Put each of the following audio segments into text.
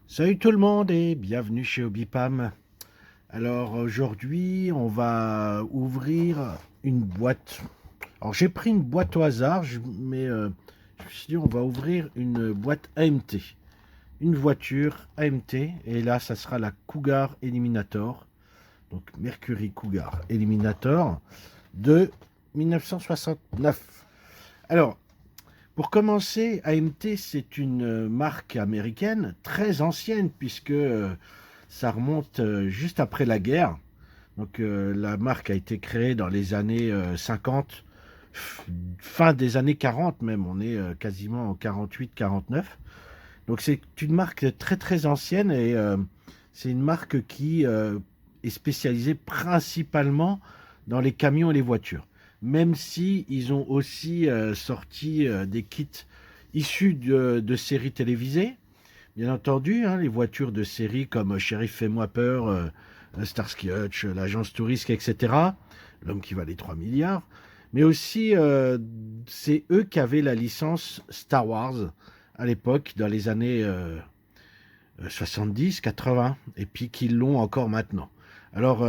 Salut tout le monde et bienvenue chez Hobbypam. Alors aujourd'hui, on va ouvrir une boîte. Alors j'ai pris une boîte au hasard, mais je me suis dit on va ouvrir une boîte AMT. Une voiture AMT et là ça sera la Cougar Eliminator. Donc Mercury Cougar Eliminator de 1969. Alors pour commencer, AMT, c'est une marque américaine très ancienne puisque ça remonte juste après la guerre. Donc la marque a été créée dans les années 50, fin des années 40 même. On est quasiment en 48-49. Donc c'est une marque très très ancienne et c'est une marque qui est spécialisée principalement dans les camions et les voitures. Même si ils ont aussi sorti des kits issus de séries télévisées, bien entendu, hein, les voitures de série comme Sheriff Fais-moi peur, Starsky Hutch, l'agence touriste, etc. L'homme qui valait 3 milliards. Mais aussi, c'est eux qui avaient la licence Star Wars à l'époque, dans les années 70, 80, et puis qui l'ont encore maintenant. Alors,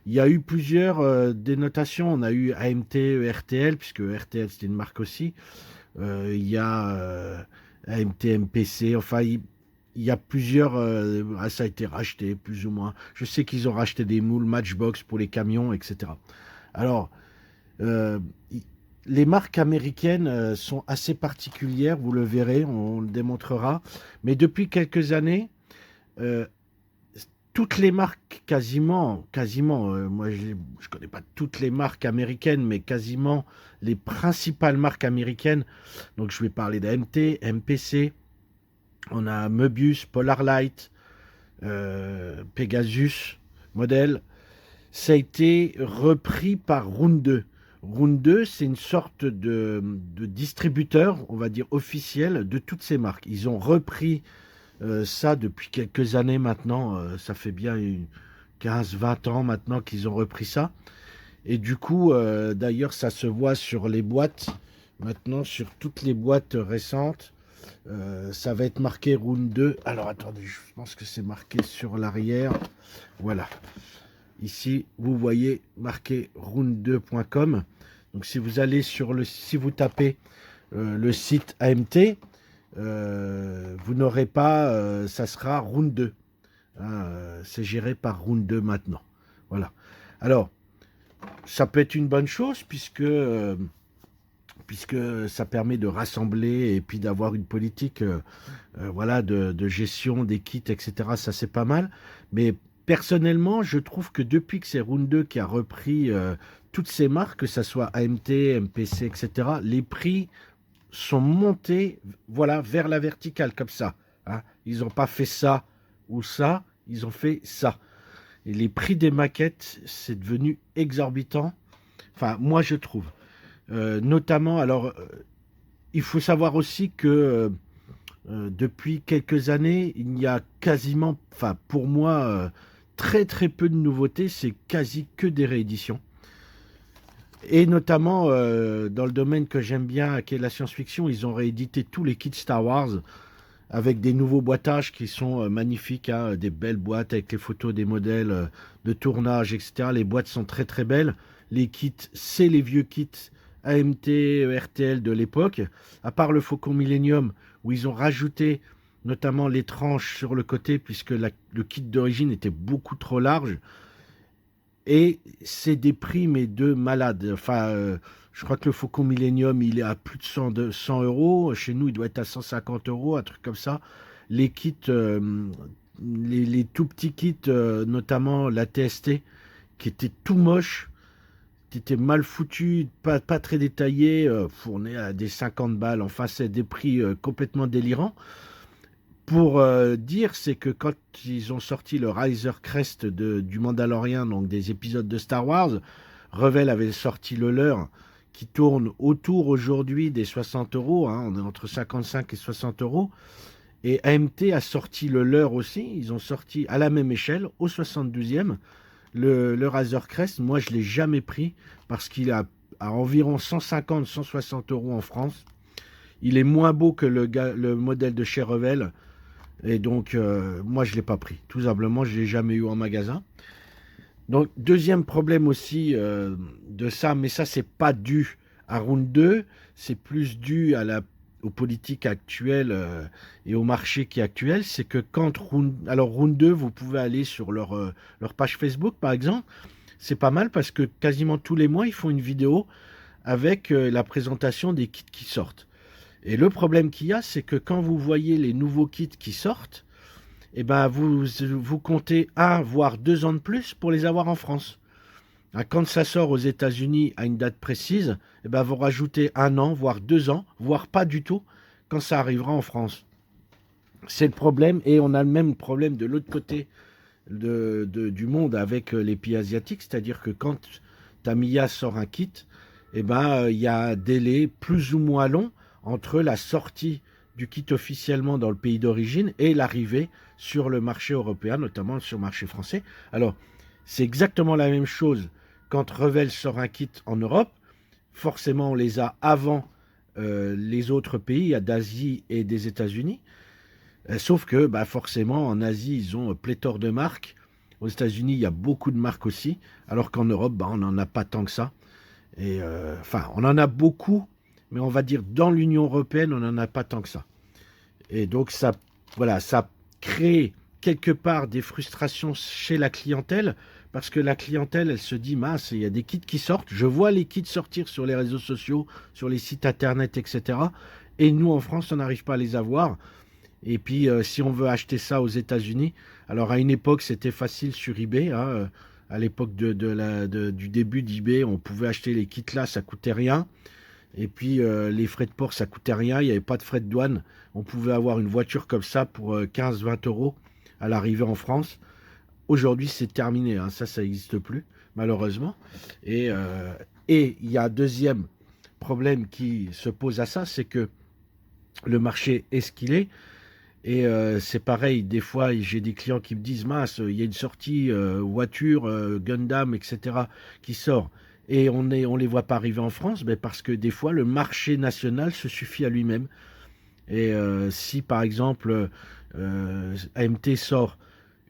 il y a eu plusieurs dénotations. On a eu AMT, RTL, puisque RTL c'était une marque aussi. Il y a AMT, MPC, enfin, il y a plusieurs. Ça a été racheté, plus ou moins. Je sais qu'ils ont racheté des moules Matchbox pour les camions, etc. Alors, euh, les marques américaines sont assez particulières, vous le verrez, on le démontrera. Mais depuis quelques années, euh, toutes les marques, quasiment, moi je connais pas toutes les marques américaines, mais quasiment les principales marques américaines. Donc je vais parler d'AMT, MPC, on a Möbius, Polarlight, Pegasus, modèle. Ça a été repris par Round 2. Round 2, c'est une sorte de distributeur, on va dire officiel, de toutes ces marques. Ils ont repris ça depuis quelques années maintenant. Ça fait bien 15-20 ans maintenant qu'ils ont repris ça. Et du coup, d'ailleurs, ça se voit sur les boîtes. Maintenant, sur toutes les boîtes récentes, ça va être marqué Round 2. Alors attendez, je pense que c'est marqué sur l'arrière. Voilà. Ici, vous voyez marqué round2.com. Donc si vous allez si vous tapez le site AMT, vous n'aurez pas, ça sera Round 2. Hein, c'est géré par Round 2 maintenant. Voilà. Alors, ça peut être une bonne chose puisque ça permet de rassembler et puis d'avoir une politique voilà, de gestion des kits, etc. Ça, c'est pas mal. Mais personnellement, je trouve que depuis que c'est Round 2 qui a repris toutes ces marques, que ce soit AMT, MPC, etc., les prix sont montés voilà, vers la verticale, comme ça. Hein. Ils n'ont pas fait ça ou ça, ils ont fait ça. Et les prix des maquettes, c'est devenu exorbitant. Enfin, moi, je trouve. Notamment, alors, il faut savoir aussi que depuis quelques années, il n'y a quasiment, enfin, pour moi, très très peu de nouveautés. C'est quasi que des rééditions. Et notamment dans le domaine que j'aime bien, qui est la science-fiction, ils ont réédité tous les kits Star Wars avec des nouveaux boîtages qui sont magnifiques, hein, des belles boîtes avec les photos des modèles de tournage, etc. Les boîtes sont très très belles. Les kits, c'est les vieux kits AMT, RTL de l'époque, à part le Faucon Millennium, où ils ont rajouté notamment les tranches sur le côté, puisque le kit d'origine était beaucoup trop large. Et c'est des prix, mais de malades. Enfin, je crois que le Faucon Millennium, il est à plus de 100 euros. Chez nous, il doit être à 150 euros, un truc comme ça. Les kits, les tout petits kits, notamment la TST, qui était tout moche, qui était mal foutu, pas très détaillé, on est à des 50 balles. Enfin, c'est des prix complètement délirants. Pour dire, c'est que quand ils ont sorti le Riser Crest du Mandalorian, donc des épisodes de Star Wars, Revell avait sorti le leur, qui tourne autour aujourd'hui des 60 euros, hein, on est entre 55 et 60 euros, et AMT a sorti le leur aussi, ils ont sorti à la même échelle, au 72e, le Razer Crest. Moi je ne l'ai jamais pris, parce qu'il a à environ 150-160 euros en France. Il est moins beau que le modèle de chez Revell. Et donc, moi, je ne l'ai pas pris. Tout simplement, je ne l'ai jamais eu en magasin. Donc, deuxième problème aussi de ça, mais ça, c'est pas dû à Round 2, c'est plus dû aux politiques actuelles et au marché qui est actuel, c'est que quand alors Round 2, vous pouvez aller sur leur page Facebook, par exemple, c'est pas mal parce que quasiment tous les mois, ils font une vidéo avec la présentation des kits qui sortent. Et le problème qu'il y a, c'est que quand vous voyez les nouveaux kits qui sortent, eh ben vous comptez 1 voire 2 ans de plus pour les avoir en France. Quand ça sort aux États-Unis à une date précise, eh ben vous rajoutez 1 an, voire 2 ans, voire pas du tout quand ça arrivera en France. C'est le problème, et on a le même problème de l'autre côté du monde avec les pays asiatiques, c'est-à-dire que quand Tamiya sort un kit, eh ben il y a un délai plus ou moins long entre la sortie du kit officiellement dans le pays d'origine et l'arrivée sur le marché européen, notamment sur le marché français. Alors, c'est exactement la même chose quand Revell sort un kit en Europe. Forcément, on les a avant les autres pays d'Asie et des États-Unis. Sauf que bah, forcément, en Asie, ils ont pléthore de marques. Aux États-Unis, il y a beaucoup de marques aussi, alors qu'en Europe, bah, on n'en a pas tant que ça. Et enfin, on en a beaucoup, mais on va dire dans l'Union européenne, on n'en a pas tant que ça. Et donc ça, voilà, ça crée quelque part des frustrations chez la clientèle, parce que la clientèle, elle se dit, mince, il y a des kits qui sortent, je vois les kits sortir sur les réseaux sociaux, sur les sites internet, etc. Et nous, en France, on n'arrive pas à les avoir. Et puis, si on veut acheter ça aux États-Unis, alors à une époque, c'était facile sur eBay. Hein, à l'époque du début d'eBay, on pouvait acheter les kits là, ça coûtait rien. Et puis, les frais de port, ça coûtait rien. Il n'y avait pas de frais de douane. On pouvait avoir une voiture comme ça pour 15-20 euros à l'arrivée en France. Aujourd'hui, c'est terminé. Hein, ça n'existe plus, malheureusement. Et il y a un deuxième problème qui se pose à ça, c'est que le marché est ce qu'il est. Et c'est pareil, des fois, j'ai des clients qui me disent, mince, il y a une sortie voiture, Gundam, etc., qui sort. Et on les voit pas arriver en France, ben parce que des fois, le marché national se suffit à lui-même. Et si, par exemple, AMT sort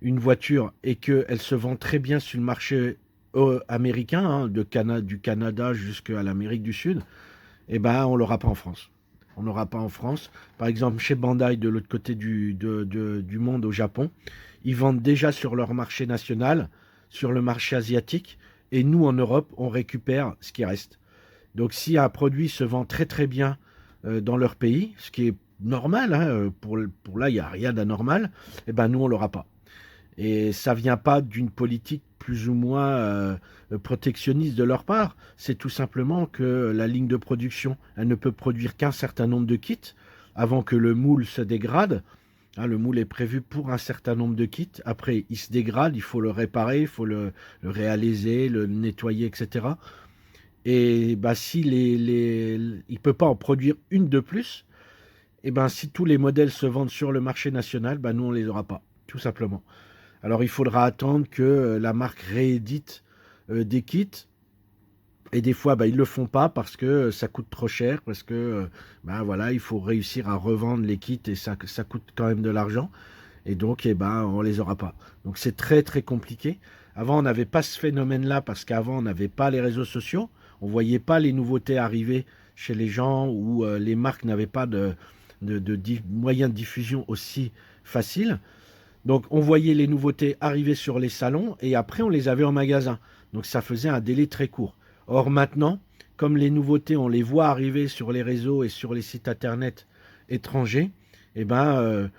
une voiture et qu'elle se vend très bien sur le marché américain, hein, du Canada jusqu'à l'Amérique du Sud, eh ben, on l'aura pas en France. On n'aura pas en France. Par exemple, chez Bandai, de l'autre côté du monde, au Japon, ils vendent déjà sur leur marché national, sur le marché asiatique, et nous, en Europe, on récupère ce qui reste. Donc, si un produit se vend très très bien dans leur pays, ce qui est normal, hein, pour là, il n'y a rien d'anormal, eh ben, nous, on l'aura pas. Et ça vient pas d'une politique plus ou moins protectionniste de leur part. C'est tout simplement que la ligne de production, elle ne peut produire qu'un certain nombre de kits avant que le moule se dégrade. Hein, le moule est prévu pour un certain nombre de kits. Après, il se dégrade, il faut le réparer, il faut le réaliser, le nettoyer, etc. Et bah, si il ne peut pas en produire une de plus, et ben si tous les modèles se vendent sur le marché national, bah, nous, on ne les aura pas, tout simplement. Alors il faudra attendre que la marque réédite des kits. Et des fois, bah, ils ne le font pas parce que ça coûte trop cher, parce que bah, voilà, il faut réussir à revendre les kits et ça coûte quand même de l'argent. Et donc, eh ben, on ne les aura pas. Donc c'est très très compliqué. Avant, on n'avait pas ce phénomène-là parce qu'avant, on n'avait pas les réseaux sociaux. On ne voyait pas les nouveautés arriver chez les gens ou les marques n'avaient pas de moyens de diffusion aussi faciles. Donc on voyait les nouveautés arriver sur les salons et après on les avait en magasin. Donc ça faisait un délai très court. Or maintenant, comme les nouveautés, on les voit arriver sur les réseaux et sur les sites internet étrangers, eh ben,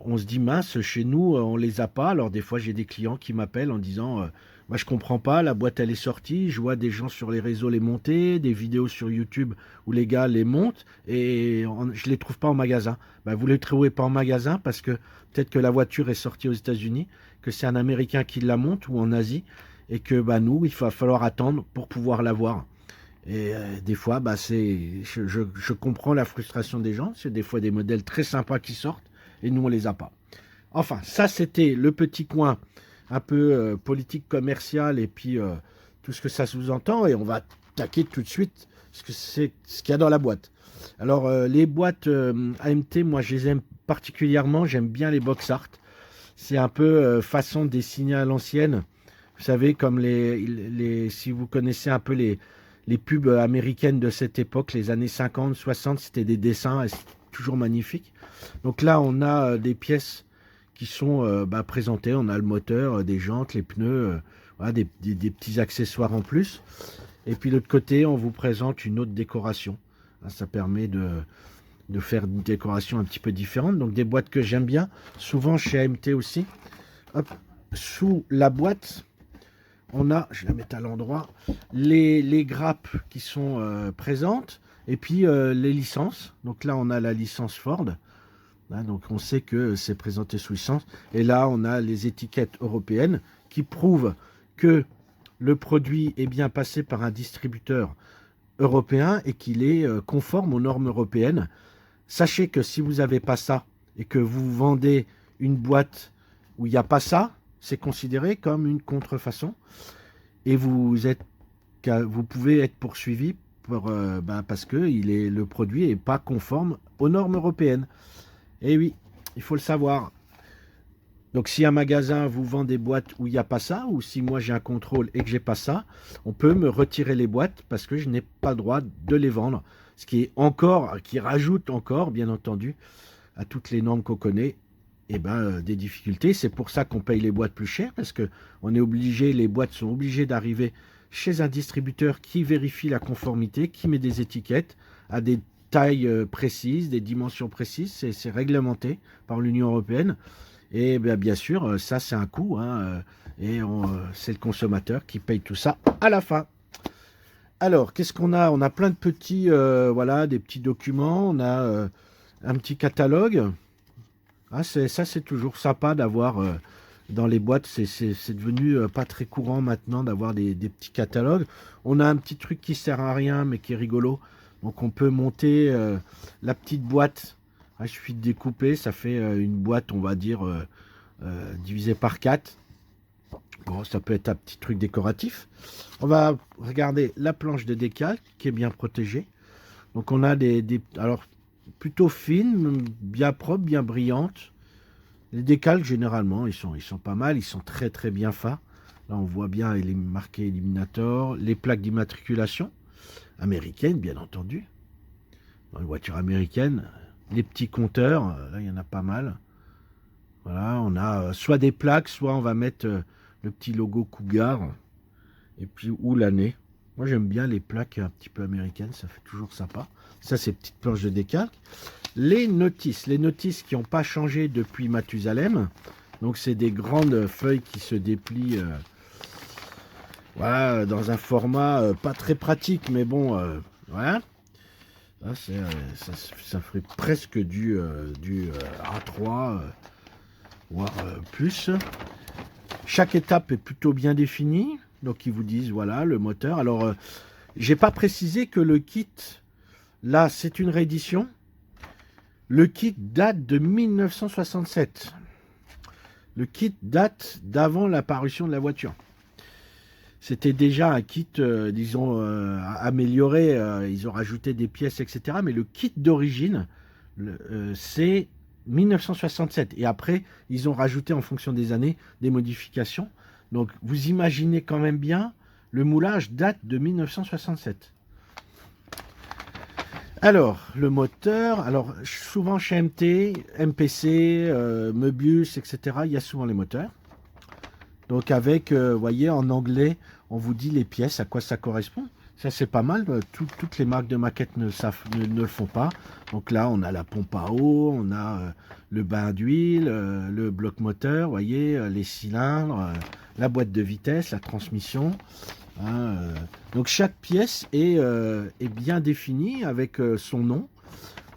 on se dit mince, chez nous, on les a pas. Alors des fois, j'ai des clients qui m'appellent en disant, moi je comprends pas, la boîte elle est sortie, je vois des gens sur les réseaux les monter, des vidéos sur YouTube où les gars les montent et je les trouve pas en magasin. Ben, vous les trouvez pas en magasin parce que peut-être que la voiture est sortie aux États-Unis, que c'est un Américain qui la monte ou en Asie et que bah, nous, il va falloir attendre pour pouvoir la voir. Et des fois, bah, je comprends la frustration des gens. C'est des fois des modèles très sympas qui sortent et nous, on les a pas. Enfin, ça, c'était le petit coin un peu politique commerciale et puis tout ce que ça sous-entend. Et on va attaquer tout de suite ce qu'il y a dans la boîte. Alors, les boîtes AMT, moi, je les aime particulièrement, j'aime bien les box art. C'est un peu façon dessinée à l'ancienne. Vous savez, comme si vous connaissez un peu les pubs américaines de cette époque, les années 50, 60, c'était des dessins, et c'est toujours magnifique. Donc là, on a des pièces qui sont présentées. On a le moteur, des jantes, les pneus, voilà, des petits accessoires en plus. Et puis de l'autre côté, on vous présente une autre décoration. Ça permet de faire une décoration un petit peu différente. Donc des boîtes que j'aime bien, souvent chez AMT aussi. Hop, sous la boîte, on a, je vais la mettre à l'endroit, les grappes qui sont présentes et puis les licences. Donc là, on a la licence Ford. Là, donc on sait que c'est présenté sous licence. Et là, on a les étiquettes européennes qui prouvent que le produit est bien passé par un distributeur européen et qu'il est conforme aux normes européennes. Sachez que si vous n'avez pas ça et que vous vendez une boîte où il n'y a pas ça, c'est considéré comme une contrefaçon et vous pouvez être poursuivi parce que le produit n'est pas conforme aux normes européennes. Et oui, il faut le savoir. Donc si un magasin vous vend des boîtes où il n'y a pas ça, ou si moi j'ai un contrôle et que j'ai pas ça, on peut me retirer les boîtes parce que je n'ai pas le droit de les vendre. Ce qui rajoute encore, bien entendu, à toutes les normes qu'on connaît, des difficultés. C'est pour ça qu'on paye les boîtes plus chères, parce que les boîtes sont obligées d'arriver chez un distributeur qui vérifie la conformité, qui met des étiquettes à des tailles précises, des dimensions précises. C'est réglementé par l'Union européenne. Et bien sûr, ça c'est un coût, hein, c'est le consommateur qui paye tout ça à la fin. Alors, qu'est-ce qu'on a? On a plein de petits, des petits documents. On a un petit catalogue. Ah, c'est toujours sympa d'avoir dans les boîtes. C'est devenu pas très courant maintenant d'avoir des petits catalogues. On a un petit truc qui sert à rien mais qui est rigolo. Donc on peut monter la petite boîte. Il suffit de découper, ça fait une boîte, on va dire, divisée par 4. Bon, ça peut être un petit truc décoratif. On va regarder la planche de décalque qui est bien protégée. Donc on a alors plutôt fines, bien propres, bien brillantes. Les décalques généralement, ils sont pas mal, ils sont très très bien faits. Là on voit bien il est marqué Eliminator, les plaques d'immatriculation américaines bien entendu. Dans les voitures américaines, les petits compteurs, là il y en a pas mal. Voilà, on a soit des plaques, soit on va mettre le petit logo Cougar, et puis ou l'année. Moi j'aime bien les plaques un petit peu américaines, ça fait toujours sympa. Ça c'est petites planches de décalque. Les notices qui n'ont pas changé depuis Mathusalem. Donc c'est des grandes feuilles qui se déplient voilà, dans un format pas très pratique, mais bon, voilà. Là, ça ferait presque du A3, voire plus. Chaque étape est plutôt bien définie. Donc ils vous disent, voilà, le moteur. Alors, j'ai pas précisé que le kit, là, c'est une réédition. Le kit date de 1967. Le kit date d'avant l'apparition de la voiture. C'était déjà un kit, disons, amélioré. Ils ont rajouté des pièces, etc. Mais le kit d'origine, c'est 1967. Et après, ils ont rajouté en fonction des années des modifications. Donc, vous imaginez quand même bien, le moulage date de 1967. Alors, le moteur, alors souvent chez MT, MPC, Möbius, etc., il y a souvent les moteurs. Donc avec, vous voyez, en anglais, on vous dit les pièces, à quoi ça correspond. Ça, c'est pas mal. Toutes les marques de maquettes ne le font pas. Donc là, on a la pompe à eau, on a le bain d'huile, le bloc moteur, vous voyez, les cylindres, la boîte de vitesse, la transmission. Hein, donc chaque pièce est bien définie avec son nom.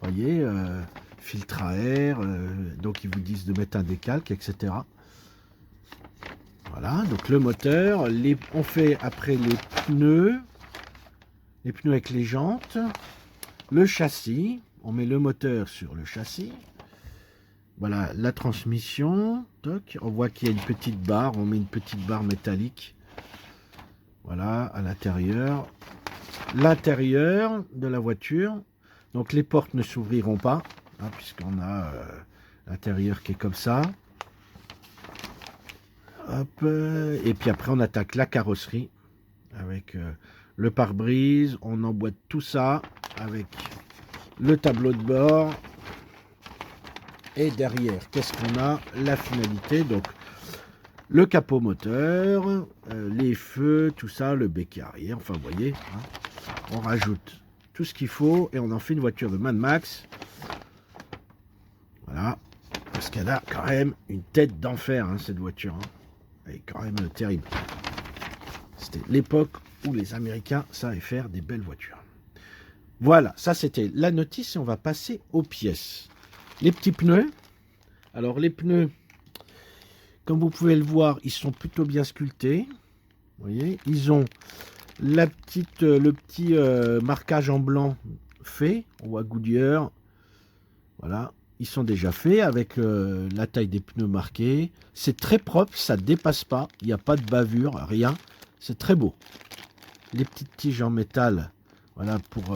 Vous voyez, filtre à air, donc ils vous disent de mettre un décalque, etc. Voilà, donc le moteur, on fait après les pneus avec les jantes, le châssis, on met le moteur sur le châssis. Voilà, la transmission, toc, on voit qu'il y a une petite barre, on met une petite barre métallique. Voilà, à l'intérieur. L'intérieur de la voiture. Donc les portes ne s'ouvriront pas, hein, puisqu'on a L'intérieur qui est comme ça. Hop, et puis après, on attaque la carrosserie avec le pare-brise. On emboîte tout ça avec le tableau de bord. Et derrière, qu'est-ce qu'on a? La finalité, donc le capot moteur, les feux, tout ça, le bec arrière. Enfin, vous voyez, hein, on rajoute tout ce qu'il faut et on en fait une voiture de Mad Max. Voilà, parce qu'elle a quand même une tête d'enfer, hein, cette voiture. Hein. Elle est quand même terrible. C'était l'époque où les Américains savaient faire des belles voitures. Voilà, ça c'était la notice et on va passer aux pièces. Les petits pneus. Alors les pneus, comme vous pouvez le voir, ils sont plutôt bien sculptés. Vous voyez, ils ont le petit marquage en blanc fait. On voit Goodyear. Voilà, ils sont déjà faits avec la taille des pneus marquée. C'est très propre, ça ne dépasse pas. Il n'y a pas de bavure, rien. C'est très beau. Les petites tiges en métal, voilà, pour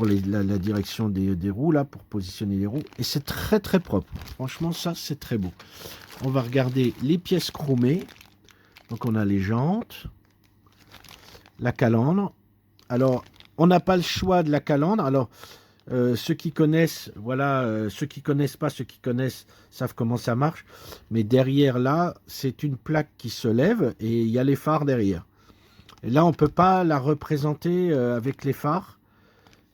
la direction des roues, là, pour positionner les roues. Et c'est très très propre. Franchement, ça, c'est très beau. On va regarder les pièces chromées. Donc, on a les jantes, la calandre. Alors, on n'a pas le choix de la calandre. Alors, ceux qui connaissent, voilà, ceux qui connaissent pas, ceux qui connaissent savent comment ça marche. Mais derrière, là, c'est une plaque qui se lève et il y a les phares derrière. Et là, on ne peut pas la représenter avec les phares.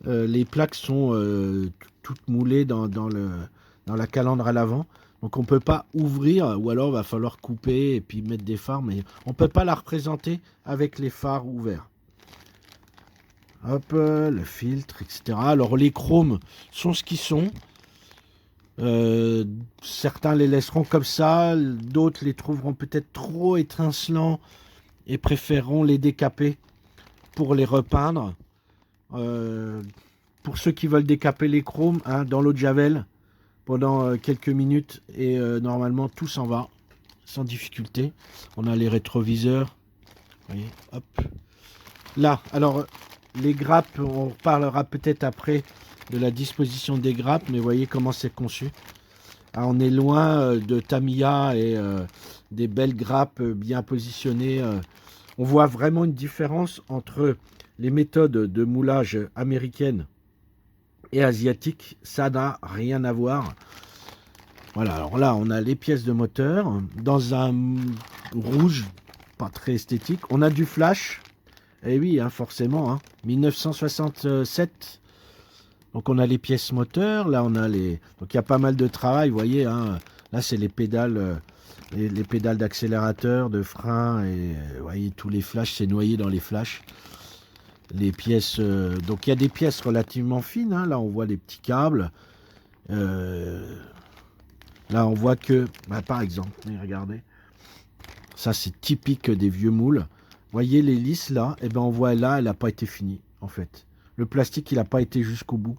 Les plaques sont toutes moulées dans la calandre à l'avant. Donc on ne peut pas ouvrir, ou alors il va falloir couper et puis mettre des phares, mais on ne peut pas la représenter avec les phares ouverts. Hop, le filtre, etc. Alors les chromes sont ce qu'ils sont. Certains les laisseront comme ça, d'autres les trouveront peut-être trop étincelants et préféreront les décaper pour les repeindre. Pour ceux qui veulent décaper les chromes, hein, dans l'eau de Javel pendant quelques minutes et normalement tout s'en va sans difficulté. On a les rétroviseurs. Vous voyez, hop. Là, alors les grappes, on parlera peut-être après de la disposition des grappes, mais vous voyez comment c'est conçu. Ah, on est loin de Tamiya et des belles grappes bien positionnées. On voit vraiment une différence entre les méthodes de moulage américaines et asiatiques. Ça n'a rien à voir. Voilà, alors là, on a les pièces de moteur dans un rouge, pas très esthétique. On a du flash. Eh oui, hein, forcément, hein, 1967. Donc on a les pièces moteurs. Là, on a les... Donc il y a pas mal de travail, vous voyez. Hein. Là, c'est les pédales... Les pédales d'accélérateur, de frein, et vous voyez, tous les flashs, c'est noyé dans les flashs. Les pièces, donc il y a des pièces relativement fines, hein. Là on voit les petits câbles. Là on voit que, bah, par exemple, regardez, ça c'est typique des vieux moules. Vous voyez les lisses là, et ben on voit là, elle n'a pas été finie en fait. Le plastique il n'a pas été jusqu'au bout.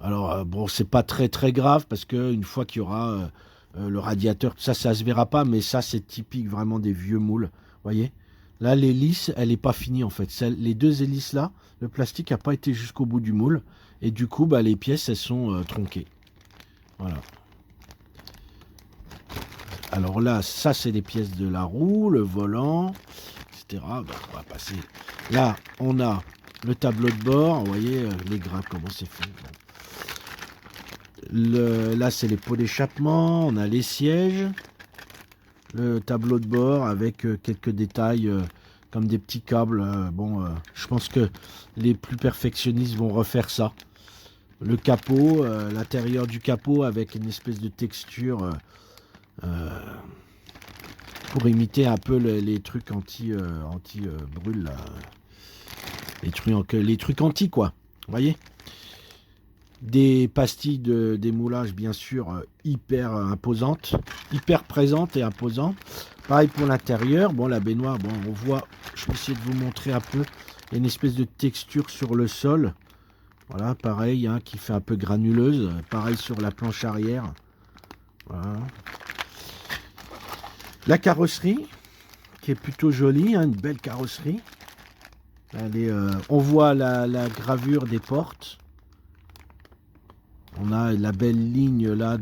Alors bon, c'est pas très très grave parce que une fois qu'il y aura le radiateur, tout ça, ça se verra pas, mais ça c'est typique vraiment des vieux moules. Vous voyez, là l'hélice, elle n'est pas finie en fait. Les deux hélices là, le plastique n'a pas été jusqu'au bout du moule et du coup, bah, les pièces elles sont tronquées. Voilà. Alors là, ça c'est les pièces de la roue, le volant, etc. Bah, on va passer. Là, on a le tableau de bord. Vous voyez les grappes comment c'est fait. Bon. Là, c'est les pots d'échappement. On a les sièges. Le tableau de bord avec quelques détails comme des petits câbles. Je pense que les plus perfectionnistes vont refaire ça. Le capot, l'intérieur du capot avec une espèce de texture pour imiter un peu les trucs anti-brûle. Les trucs anti, quoi. Vous voyez ? Des pastilles de démoulage, bien sûr, hyper imposantes, hyper présentes et imposantes. Pareil pour l'intérieur. Bon, la baignoire, bon, on voit, je vais essayer de vous montrer un peu. Il y a une espèce de texture sur le sol. Voilà, pareil, hein, qui fait un peu granuleuse. Pareil sur la planche arrière. Voilà. La carrosserie, qui est plutôt jolie, hein, une belle carrosserie. On voit la gravure des portes. On a la belle ligne là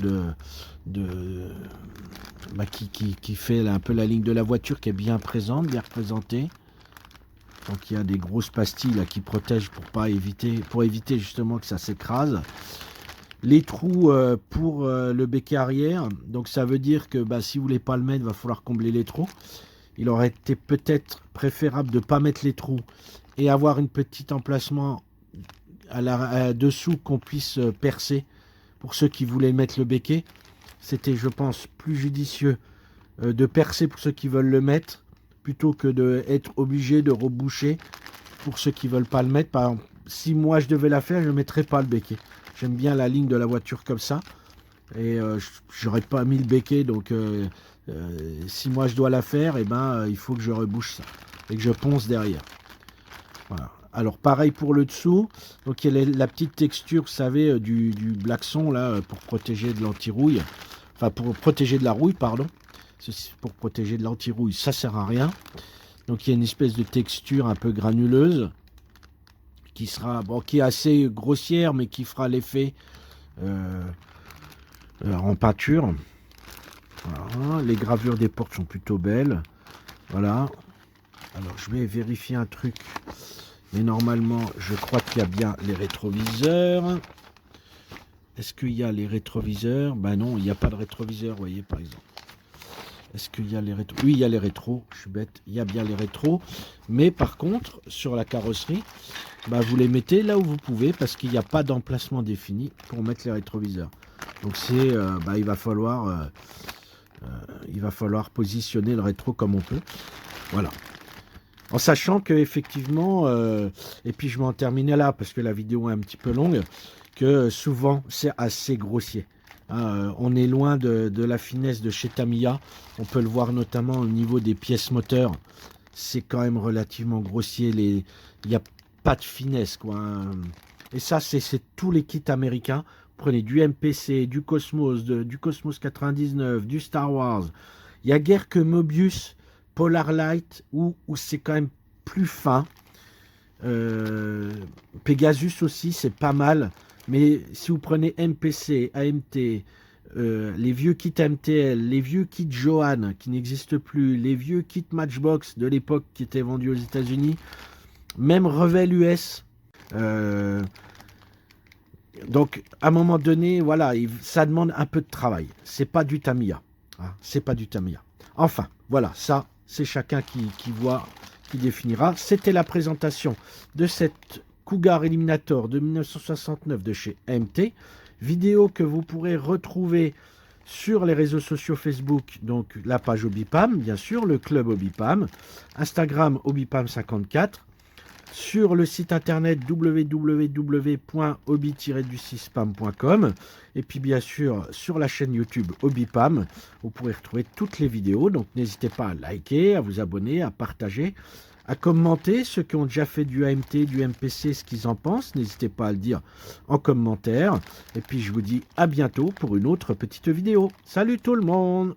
qui fait là, un peu la ligne de la voiture qui est bien présente, bien représentée. Donc il y a des grosses pastilles là qui protègent pour éviter justement que ça s'écrase. Les trous pour le béquet arrière, donc ça veut dire que si vous voulez pas le mettre, il va falloir combler les trous. Il aurait été peut-être préférable de ne pas mettre les trous et avoir une petite emplacement dessous qu'on puisse percer pour ceux qui voulaient mettre le béquet. C'était, je pense, plus judicieux de percer pour ceux qui veulent le mettre plutôt que d'être obligé de reboucher pour ceux qui veulent pas le mettre. Par exemple, si moi je devais la faire, je ne mettrais pas le béquet. J'aime bien la ligne de la voiture comme ça. Et j'aurais pas mis le béquet, donc si moi je dois la faire, il faut que je rebouche ça et que je ponce derrière. Voilà. Alors pareil pour le dessous, donc il y a la petite texture, vous savez, du blackson là pour protéger de l'anti-rouille, enfin pour protéger de la rouille, pardon. Ceci pour protéger de l'anti-rouille, ça sert à rien. Donc il y a une espèce de texture un peu granuleuse qui sera qui est assez grossière, mais qui fera l'effet en peinture. Voilà. Les gravures des portes sont plutôt belles. Voilà. Alors je vais vérifier un truc. Mais normalement, je crois qu'il y a bien les rétroviseurs. Est-ce qu'il y a les rétroviseurs? Ben non, il n'y a pas de rétroviseur, vous voyez, par exemple. Est-ce qu'il y a les rétros? Oui, il y a les rétros. Je suis bête. Il y a bien les rétros. Mais par contre, sur la carrosserie, vous les mettez là où vous pouvez parce qu'il n'y a pas d'emplacement défini pour mettre les rétroviseurs. Donc c'est, il va falloir positionner le rétro comme on peut. Voilà. En sachant que effectivement, et puis je vais en terminer là parce que la vidéo est un petit peu longue, que souvent c'est assez grossier. On est loin de la finesse de chez Tamiya. On peut le voir notamment au niveau des pièces moteurs. C'est quand même relativement grossier. Il n'y a pas de finesse, quoi. Et ça, c'est tous les kits américains. Prenez du MPC, du Cosmos, du Cosmos 99, du Star Wars. Il n'y a guère que Mobius, Polar Light, où c'est quand même plus fin. Pegasus aussi, c'est pas mal. Mais si vous prenez MPC, AMT, les vieux kits MTL, les vieux kits Johan qui n'existent plus, les vieux kits Matchbox de l'époque qui étaient vendus aux États-Unis, même Revel US. Donc, à un moment donné, voilà, ça demande un peu de travail. C'est pas du Tamiya. C'est pas du Tamiya. Enfin, voilà, ça, c'est chacun qui voit, qui définira. C'était la présentation de cette Cougar Eliminator de 1969 de chez MT. Vidéo que vous pourrez retrouver sur les réseaux sociaux Facebook, donc la page Hobbypam, bien sûr, le club Hobbypam, Instagram Hobbypam54, sur le site internet www.hobby-du6pam.com et puis bien sûr sur la chaîne YouTube Hobbypam, vous pourrez retrouver toutes les vidéos. Donc n'hésitez pas à liker, à vous abonner, à partager, à commenter ceux qui ont déjà fait du AMT, du MPC, ce qu'ils en pensent. N'hésitez pas à le dire en commentaire. Et puis je vous dis à bientôt pour une autre petite vidéo. Salut tout le monde!